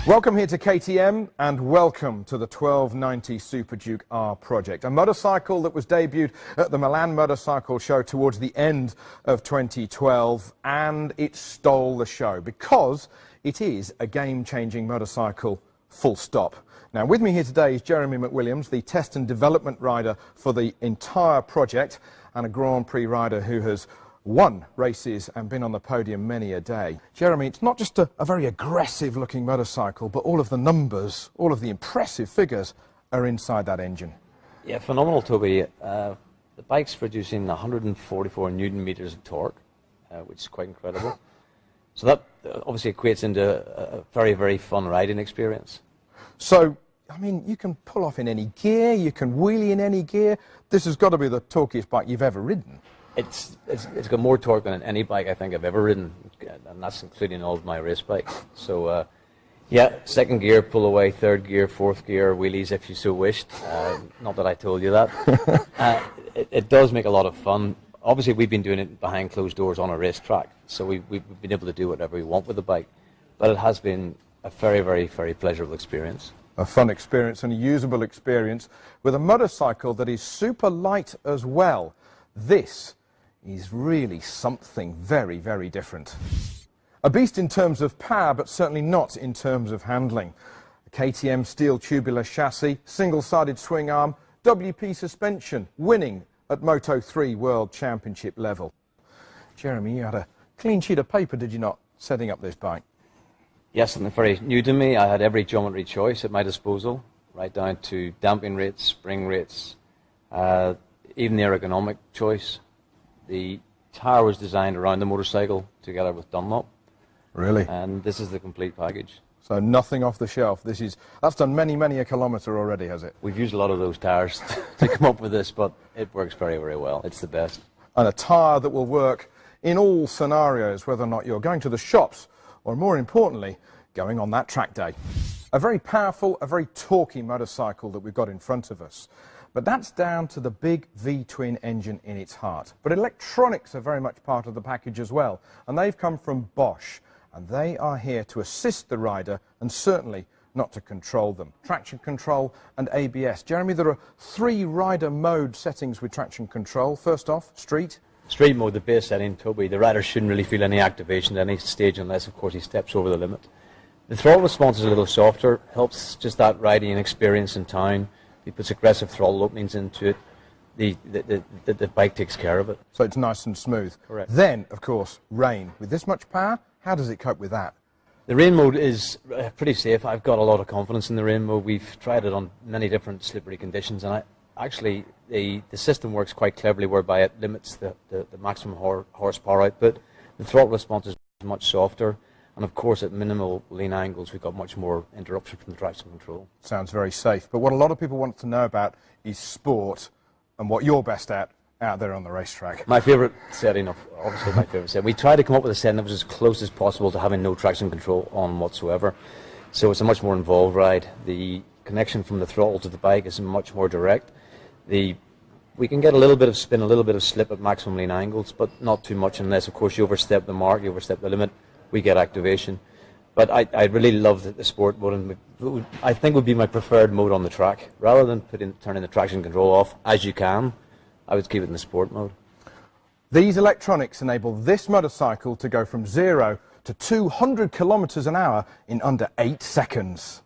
Welcome here to KTM and welcome to the 1290 Super Duke R project, a motorcycle that was debuted at the Milan Motorcycle Show towards the end of 2012, and it stole the show because it is a game-changing motorcycle, full stop. Now with me here today is Jeremy McWilliams, the test and development rider for the entire project and a Grand Prix rider who has won races and been on the podium many a day. Jeremy, it's not just a very aggressive looking motorcycle, but all of the numbers, all of the impressive figures are inside that engine. Yeah, phenomenal, Toby. The bike's producing 144 newton meters of torque, which is quite incredible. So that obviously equates into a very, very fun riding experience. So, I mean, you can pull off in any gear, you can wheelie in any gear. This has got to be the torquiest bike you've ever ridden. It's got more torque than any bike I think I've ever ridden, and that's including all of my race bikes. So, yeah, second gear, pull away, third gear, fourth gear, wheelies if you so wished. Not that I told you that. It does make a lot of fun. Obviously, we've been doing it behind closed doors on a racetrack, so we've been able to do whatever we want with the bike. But it has been a very, very, very pleasurable experience. A fun experience and a usable experience with a motorcycle that is super light as well. This is really something very, very different. A beast in terms of power, but certainly not in terms of handling. A KTM steel tubular chassis, single-sided swing arm, WP suspension, winning at Moto3 World Championship level. Jeremy, you had a clean sheet of paper, did you not, setting up this bike? Yes, something very new to me. I had every geometry choice at my disposal, right down to damping rates, spring rates, even the ergonomic choice. The tyre was designed around the motorcycle together with Dunlop. Really? And this is the complete package. So nothing off the shelf. That's done many, many a kilometre already, has it? We've used a lot of those tyres to come up with this, but it works very, very well. It's the best. And a tyre that will work in all scenarios, whether or not you're going to the shops or, more importantly, going on that track day. A very powerful, a very torquey motorcycle that we've got in front of us. But that's down to the big V-twin engine in its heart. But electronics are very much part of the package as well, and they've come from Bosch, and they are here to assist the rider and certainly not to control them. Traction control and ABS. Jeremy, there are 3 rider mode settings with traction control. First off, street. Street mode, the base setting, Toby. The rider shouldn't really feel any activation at any stage unless, of course, he steps over the limit. The throttle response is a little softer, helps just that riding experience in town. He puts aggressive throttle openings into it. The bike takes care of it. So it's nice and smooth. Correct. Then, of course, rain. With this much power, how does it cope with that? The rain mode is pretty safe. I've got a lot of confidence in the rain mode. We've tried it on many different slippery conditions, and actually the system works quite cleverly, whereby it limits the maximum horsepower output. The throttle response is much softer. And of course, at minimal lean angles, we've got much more interruption from the traction control. Sounds very safe. But what a lot of people want to know about is sport and what you're best at out there on the racetrack. My favourite setting, obviously my favourite setting. We tried to come up with a setting that was as close as possible to having no traction control on whatsoever. So it's a much more involved ride. The connection from the throttle to the bike is much more direct. We can get a little bit of spin, a little bit of slip at maximum lean angles, but not too much unless, of course, you overstep the mark, you overstep the limit. We get activation. But I really love the sport mode, and I think would be my preferred mode on the track. Rather than turning the traction control off, as you can, I would keep it in the sport mode. These electronics enable this motorcycle to go from 0 to 200 kilometres an hour in under 8 seconds.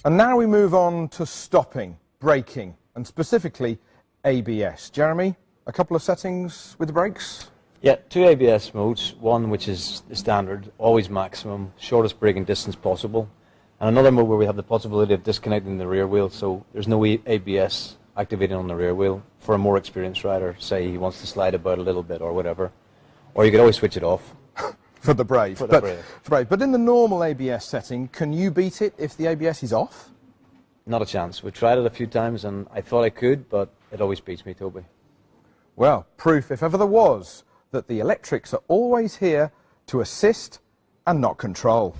And now we move on to stopping, braking, and specifically ABS. Jeremy, a couple of settings with the brakes? Yeah, 2 ABS modes, one which is the standard, always maximum, shortest braking distance possible, and another mode where we have the possibility of disconnecting the rear wheel, so there's no ABS activating on the rear wheel for a more experienced rider, say he wants to slide about a little bit or whatever, or you could always switch it off. For the brave. But in the normal ABS setting, can you beat it if the ABS is off? Not a chance. We tried it a few times and I thought I could, but it always beats me, Toby. Well, proof, if ever there was, that the electrics are always here to assist and not control.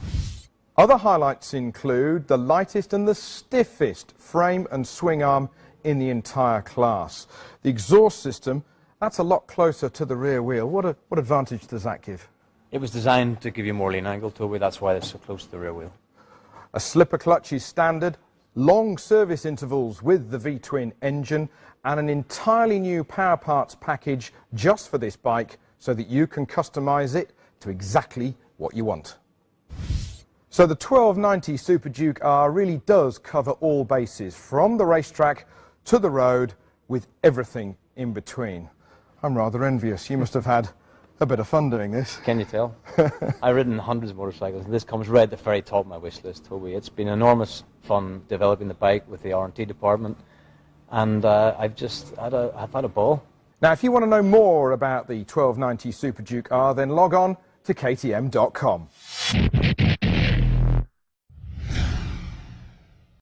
Other highlights include the lightest and the stiffest frame and swing arm in the entire class. The exhaust system, that's a lot closer to the rear wheel. What advantage does that give? It was designed to give you more lean angle, Toby. That's why it's so close to the rear wheel. A slipper clutch is standard, long service intervals with the V-twin engine, and an entirely new power parts package just for this bike so that you can customise it to exactly what you want. So the 1290 Super Duke R really does cover all bases, from the racetrack to the road, with everything in between. I'm rather envious. You must have had a bit of fun doing this. Can you tell? I've ridden hundreds of motorcycles, and this comes right at the very top of my wish list, Toby. It's been enormous fun developing the bike with the R&T department, and I've had a ball. Now, if you want to know more about the 1290 Super Duke R, then log on to KTM.com.